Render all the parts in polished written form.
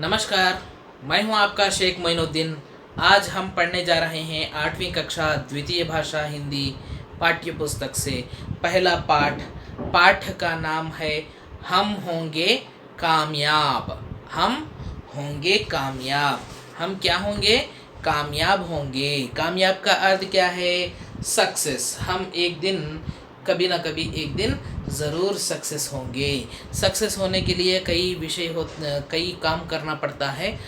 नमस्कार, मैं हूं आपका शेख मोइनुद्दीन। आज हम पढ़ने जा रहे हैं 8वीं कक्षा द्वितीय भाषा हिंदी पाठ्य पुस्तक से पहला पाठ। पाठ का नाम है हम होंगे कामयाब। हम होंगे कामयाब। हम क्या होंगे? कामयाब होंगे। कामयाब का अर्थ क्या है? सक्सेस। हम एक दिन कभी ना कभी एक दिन ज़रूर सक्सेस होंगे। सक्सेस होने के लिए कई काम करना पड़ता है।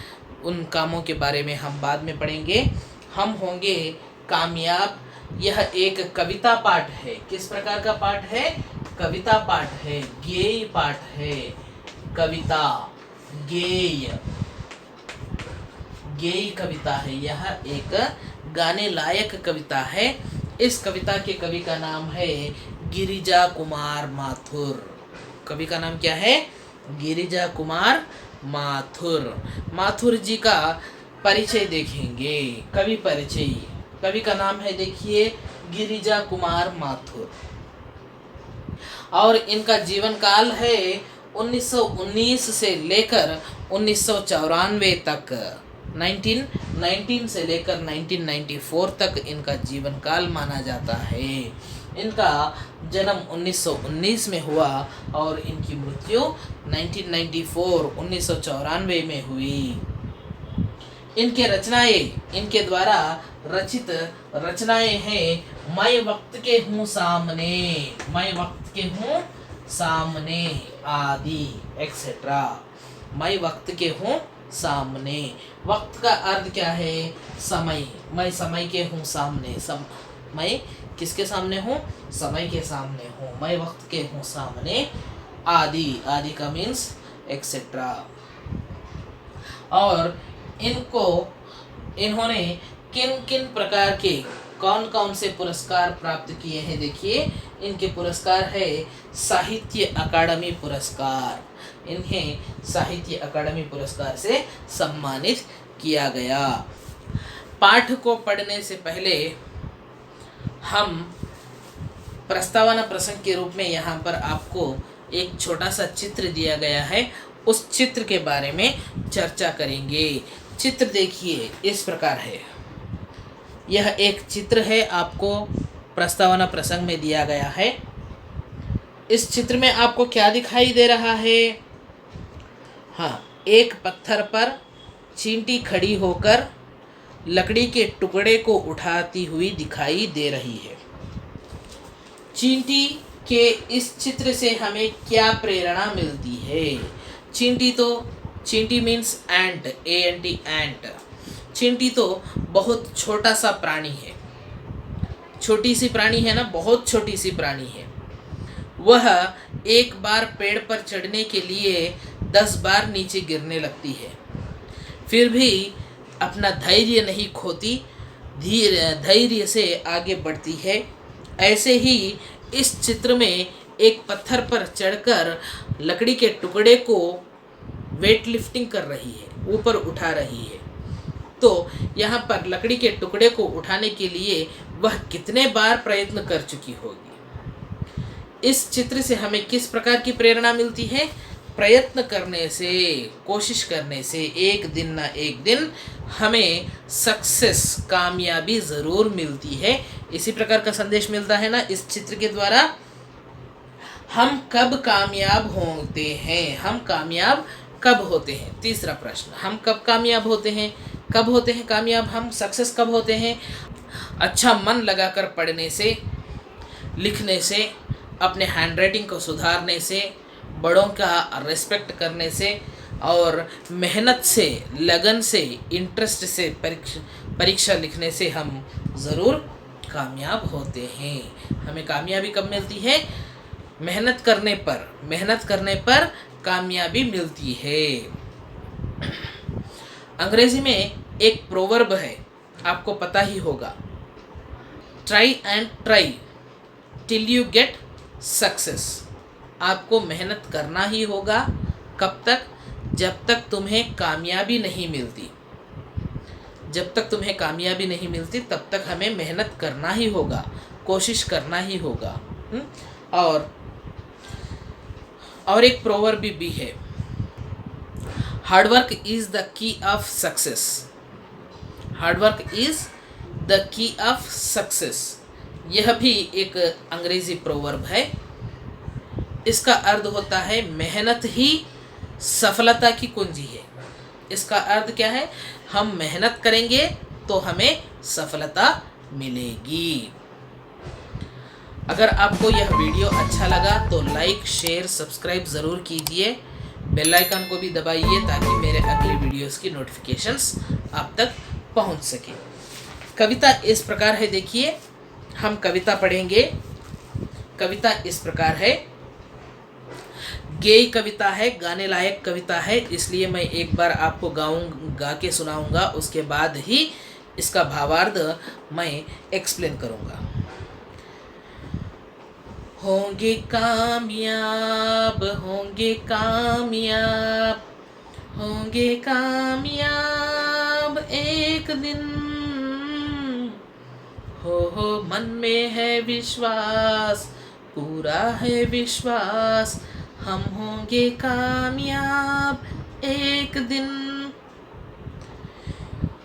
उन कामों के बारे में हम बाद में पढ़ेंगे। हम होंगे कामयाब। यह एक कविता पाठ है। किस प्रकार का पाठ है? कविता पाठ है, गेय पाठ है। कविता, गेय, गेय कविता है। यह एक गाने लायक कविता है। इस कविता के कवि का नाम है गिरिजा कुमार माथुर। कवि का नाम क्या है? गिरिजा कुमार माथुर। माथुर जी का परिचय देखेंगे। कवि परिचय। कवि का नाम है, देखिए, गिरिजा कुमार माथुर। और इनका जीवन काल है 1919 से लेकर 1994 तक। 1919 से लेकर 1994 तक इनका जीवन काल माना जाता है। इनका जन्म 1919 में हुआ और इनकी मृत्यु 1994 में हुई। इनके द्वारा रचित रचनाएं हैं मैं वक्त के हूँ सामने, मैं वक्त के हूँ सामने आदि एक्सेट्रा। मैं वक्त के हूँ सामने। वक्त का अर्थ क्या है? समय। मैं समय के हूँ सामने। मैं किसके सामने हूँ? समय के सामने हूँ। मैं वक्त के हूँ सामने आदि। आदि का मीन्स एक्सेट्रा। और इन्होंने किन किन प्रकार के कौन कौन से पुरस्कार प्राप्त किए हैं? देखिए, इनके पुरस्कार है साहित्य अकादमी पुरस्कार। इन्हें साहित्य अकादमी पुरस्कार से सम्मानित किया गया। पाठ को पढ़ने से पहले हम प्रस्तावना प्रसंग के रूप में यहाँ पर आपको एक छोटा सा चित्र दिया गया है। उस चित्र के बारे में चर्चा करेंगे। चित्र देखिए, इस प्रकार है। यह एक चित्र है, आपको प्रस्तावना प्रसंग में दिया गया है। इस चित्र में आपको क्या दिखाई दे रहा है? हाँ, एक पत्थर पर चींटी खड़ी होकर लकड़ी के टुकड़े को उठाती हुई दिखाई दे रही है। चींटी के इस चित्र से हमें क्या प्रेरणा मिलती है? चींटी मीन्स एंट, ANT, एंट। चींटी तो बहुत छोटा सा प्राणी है। छोटी सी प्राणी है ना, बहुत छोटी सी प्राणी है। वह एक बार पेड़ पर चढ़ने के लिए 10 बार नीचे गिरने लगती है, फिर भी अपना धैर्य नहीं खोती, धैर्य से आगे बढ़ती है। ऐसे ही इस चित्र में एक पत्थर पर चढ़कर लकड़ी के टुकड़े को वेट लिफ्टिंग कर रही है, ऊपर उठा रही है। तो यहाँ पर लकड़ी के टुकड़े को उठाने के लिए वह कितने बार प्रयत्न कर चुकी होगी? इस चित्र से हमें किस प्रकार की प्रेरणा मिलती है? प्रयत्न करने से, कोशिश करने से एक दिन ना एक दिन हमें सक्सेस, कामयाबी ज़रूर मिलती है। इसी प्रकार का संदेश मिलता है ना इस चित्र के द्वारा। हम कब कामयाब होते हैं? हम कामयाब कब होते हैं? तीसरा प्रश्न, हम कब कामयाब होते हैं? कब होते हैं कामयाब हम? सक्सेस कब होते हैं? अच्छा मन लगाकर पढ़ने से, लिखने से, अपने हैंडराइटिंग को सुधारने से, बड़ों का रिस्पेक्ट करने से और मेहनत से, लगन से, इंटरेस्ट से परीक्षा लिखने से हम ज़रूर कामयाब होते हैं। हमें कामयाबी कब मिलती है? मेहनत करने पर कामयाबी मिलती है। अंग्रेजी में एक प्रोवर्ब है, आपको पता ही होगा, try and try till you get success. आपको मेहनत करना ही होगा। कब तक? जब तक तुम्हें कामयाबी नहीं मिलती। जब तक तुम्हें कामयाबी नहीं मिलती तब तक हमें मेहनत करना ही होगा, कोशिश करना ही होगा। और एक प्रोवर्ब भी है, hard work is the key of success. Hard work is the key of success, यह भी एक अंग्रेजी प्रोवर्ब है। इसका अर्थ होता है मेहनत ही सफलता की कुंजी है। इसका अर्थ क्या है? हम मेहनत करेंगे तो हमें सफलता मिलेगी। अगर आपको यह वीडियो अच्छा लगा तो लाइक, शेयर, सब्सक्राइब ज़रूर कीजिए। बेल आइकन को भी दबाइए ताकि मेरे अगले वीडियोस की नोटिफिकेशंस आप तक पहुंच सके। कविता इस प्रकार है, देखिए हम कविता पढ़ेंगे। कविता इस प्रकार है, गेय कविता है, गाने लायक कविता है, इसलिए मैं एक बार आपको गा के सुनाऊंगा, उसके बाद ही इसका भावार्थ मैं एक्सप्लेन करूंगा। होंगे कामयाब, होंगे कामयाब, होंगे कामयाब एक दिन। हो मन में है विश्वास, पूरा है विश्वास, हम होंगे कामयाब एक दिन।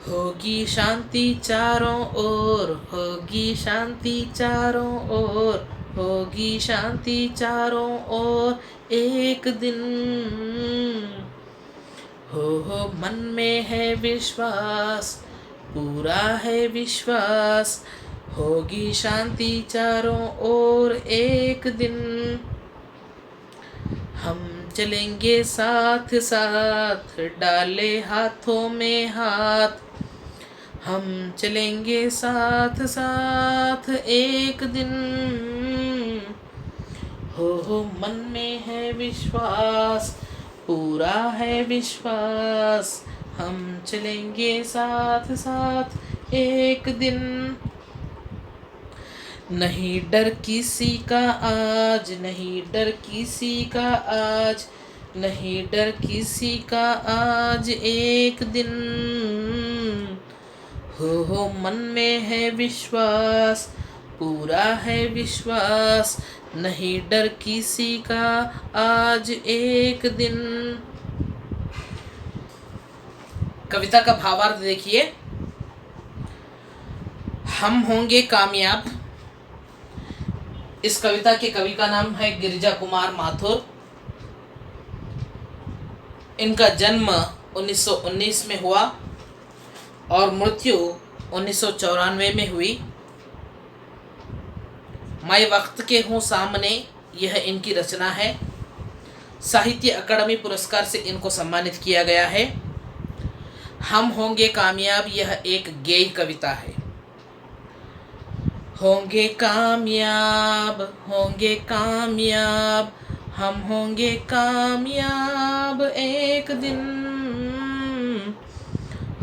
होगी शांति चारों ओर, होगी शांति चारों ओर, होगी शांति चारों ओर एक दिन। हो मन में है विश्वास, पूरा है विश्वास, होगी शांति चारों ओर एक दिन। हम चलेंगे साथ साथ, डाले हाथों में हाथ, हम चलेंगे साथ साथ एक दिन। हो मन में है विश्वास, पूरा है विश्वास, हम चलेंगे साथ साथ एक दिन। नहीं डर किसी का आज, नहीं डर किसी का आज, नहीं डर किसी का आज एक दिन। हो मन में है विश्वास, पूरा है विश्वास, नहीं डर किसी का आज एक दिन। कविता का भावार्थ देखिए, हम होंगे कामयाब। इस कविता के कवि का नाम है गिरिजा कुमार माथुर। इनका जन्म 1919 में हुआ और मृत्यु 1994 में हुई। मैं वक्त के हूँ सामने, यह इनकी रचना है। साहित्य अकादमी पुरस्कार से इनको सम्मानित किया गया है। हम होंगे कामयाब, यह एक गेय कविता है। होंगे कामयाब, होंगे कामयाब, हम होंगे कामयाब एक दिन।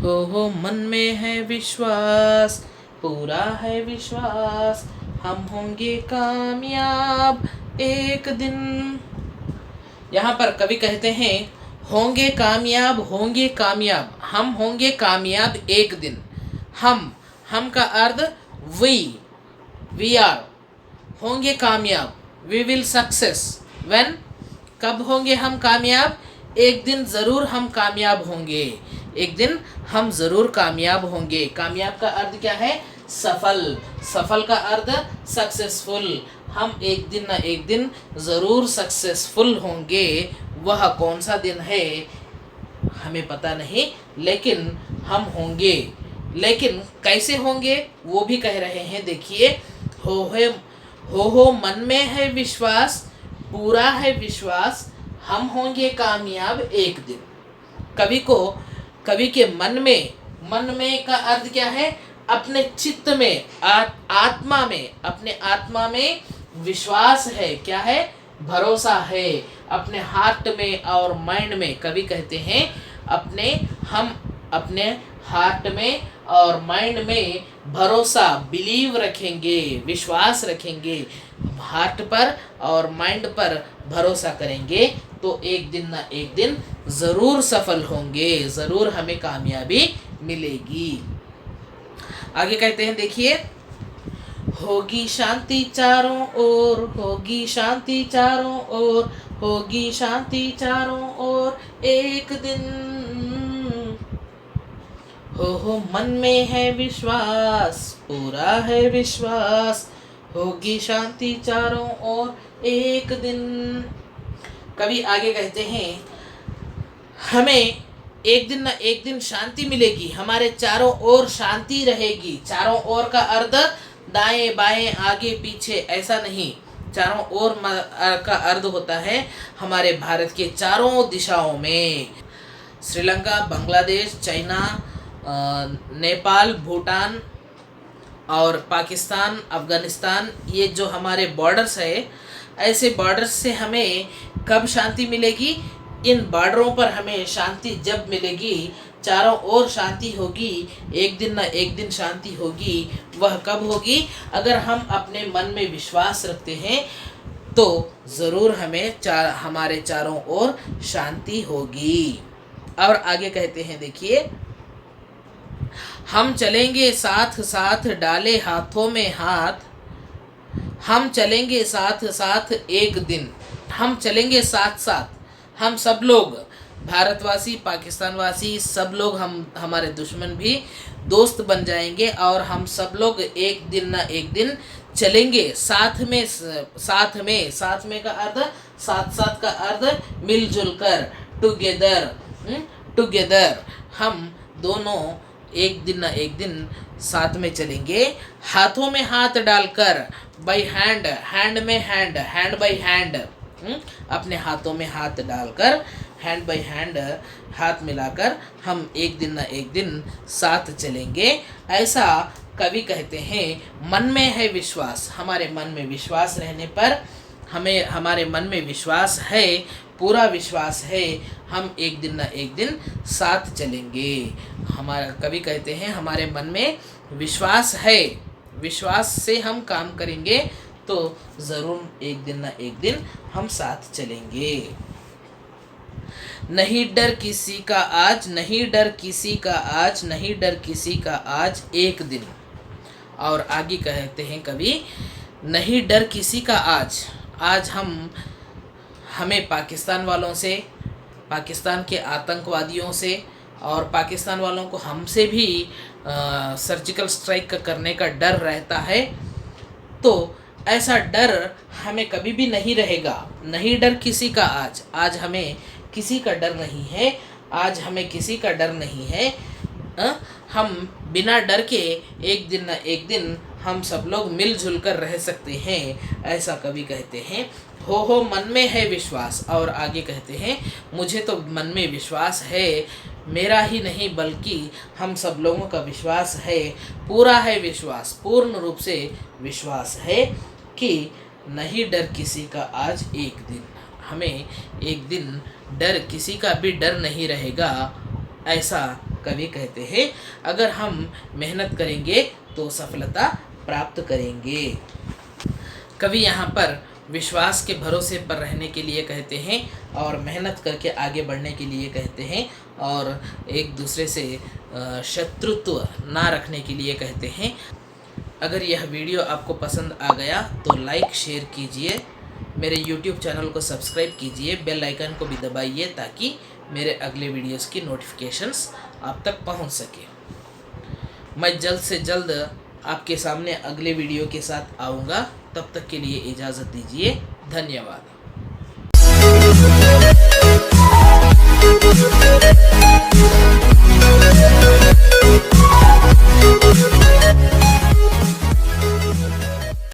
हो मन में है विश्वास, पूरा है विश्वास, हम होंगे कामयाब एक दिन। यहाँ पर कवि कहते हैं होंगे कामयाब, होंगे कामयाब, हम होंगे कामयाब एक दिन। हम का अर्थ वी आर, होंगे कामयाब, वी विल सक्सेस व्हेन, कब होंगे हम कामयाब? एक दिन ज़रूर हम कामयाब होंगे, एक दिन हम ज़रूर कामयाब होंगे। कामयाब का अर्थ क्या है? सफल। सफल का अर्थ सक्सेसफुल। हम एक दिन ना एक दिन ज़रूर सक्सेसफुल होंगे। वह कौन सा दिन है हमें पता नहीं, लेकिन हम होंगे। लेकिन कैसे होंगे वो भी कह रहे हैं। देखिए, हो मन में है विश्वास, पूरा है विश्वास, हम होंगे कामयाब एक दिन। कवि के मन में का अर्थ क्या है? अपने चित्त में, आत्मा में, अपने आत्मा में विश्वास है। क्या है? भरोसा है। अपने हार्ट में और माइंड में, कवि कहते हैं हम अपने हार्ट में और माइंड में भरोसा, बिलीव रखेंगे, विश्वास रखेंगे, हार्ट पर और माइंड पर भरोसा करेंगे तो एक दिन ना एक दिन ज़रूर सफल होंगे, ज़रूर हमें कामयाबी मिलेगी। आगे कहते हैं, देखिए, होगी शांति चारों ओर, होगी शांति चारों ओर, होगी शांति चारों ओर एक दिन। हो मन में है विश्वास, पूरा है विश्वास, होगी शांति चारों ओर एक दिन। कवि आगे कहते हैं हमें एक दिन न एक दिन शांति मिलेगी, हमारे चारों ओर शांति रहेगी। चारों ओर का अर्थ दाएं बाएं आगे पीछे ऐसा नहीं, चारों ओर का अर्थ होता है हमारे भारत के चारों दिशाओं में। श्रीलंका, बांग्लादेश, चाइना, नेपाल, भूटान और पाकिस्तान, अफगानिस्तान, ये जो हमारे बॉर्डर्स है, ऐसे बॉर्डर्स से हमें कब शांति मिलेगी? इन बॉर्डरों पर हमें शांति जब मिलेगी, चारों ओर शांति होगी, एक दिन न एक दिन शांति होगी। वह कब होगी? अगर हम अपने मन में विश्वास रखते हैं तो ज़रूर हमारे चारों ओर शांति होगी। और आगे कहते हैं, देखिए, हम चलेंगे साथ साथ डाले हाथों में हाथ, हम चलेंगे साथ साथ एक दिन। हम चलेंगे साथ साथ, हम सब लोग, भारतवासी, पाकिस्तानवासी, सब लोग, हमारे दुश्मन भी दोस्त बन जाएंगे और हम सब लोग एक दिन ना एक दिन चलेंगे साथ में। साथ में का अर्थ, साथ साथ का अर्थ मिलजुल कर, टुगेदर। टुगेदर हम दोनों एक दिन ना एक दिन साथ में चलेंगे, हाथों में हाथ डालकर, बाय हैंड, हैंड में हैंड, हैंड बाय हैंड, अपने हाथों में हाथ डालकर, हैंड बाय हैंड, हाथ मिलाकर हम एक दिन ना एक दिन साथ चलेंगे। ऐसा कवि कहते हैं। मन में है विश्वास, हमारे मन में विश्वास रहने पर, हमारे मन में विश्वास है, पूरा विश्वास है, हम एक दिन ना एक दिन साथ चलेंगे। हमारा कवि कहते हैं हमारे मन में विश्वास है, विश्वास से हम काम करेंगे तो ज़रूर एक दिन ना एक दिन हम साथ चलेंगे। नहीं डर किसी का आज, नहीं डर किसी का आज, नहीं डर किसी का आज एक दिन। और आगे कहते हैं कवि, नहीं डर किसी का आज। आज हमें पाकिस्तान वालों से, पाकिस्तान के आतंकवादियों से और पाकिस्तान वालों को हमसे भी सर्जिकल स्ट्राइक करने का डर रहता है। तो ऐसा डर हमें कभी भी नहीं रहेगा। नहीं डर किसी का आज, आज हमें किसी का डर नहीं है, आज हमें किसी का डर नहीं है। हम बिना डर के एक दिन न एक दिन हम सब लोग मिलजुल कर रह सकते हैं, ऐसा कवि कहते हैं। हो मन में है विश्वास। और आगे कहते हैं, मुझे तो मन में विश्वास है, मेरा ही नहीं बल्कि हम सब लोगों का विश्वास है, पूरा है विश्वास, पूर्ण रूप से विश्वास है कि नहीं डर किसी का आज एक दिन। हमें एक दिन डर, किसी का भी डर नहीं रहेगा, ऐसा कवि कहते हैं। अगर हम मेहनत करेंगे तो सफलता प्राप्त करेंगे। कवि यहाँ पर विश्वास के भरोसे पर रहने के लिए कहते हैं और मेहनत करके आगे बढ़ने के लिए कहते हैं और एक दूसरे से शत्रुत्व ना रखने के लिए कहते हैं। अगर यह वीडियो आपको पसंद आ गया तो लाइक शेयर कीजिए, मेरे YouTube चैनल को सब्सक्राइब कीजिए, बेल आइकन को भी दबाइए ताकि मेरे अगले वीडियोस की नोटिफिकेशंस आप तक पहुंच सके। मैं जल्द से जल्द आपके सामने अगले वीडियो के साथ आऊँगा। तब तक के लिए इजाज़त दीजिए। धन्यवाद।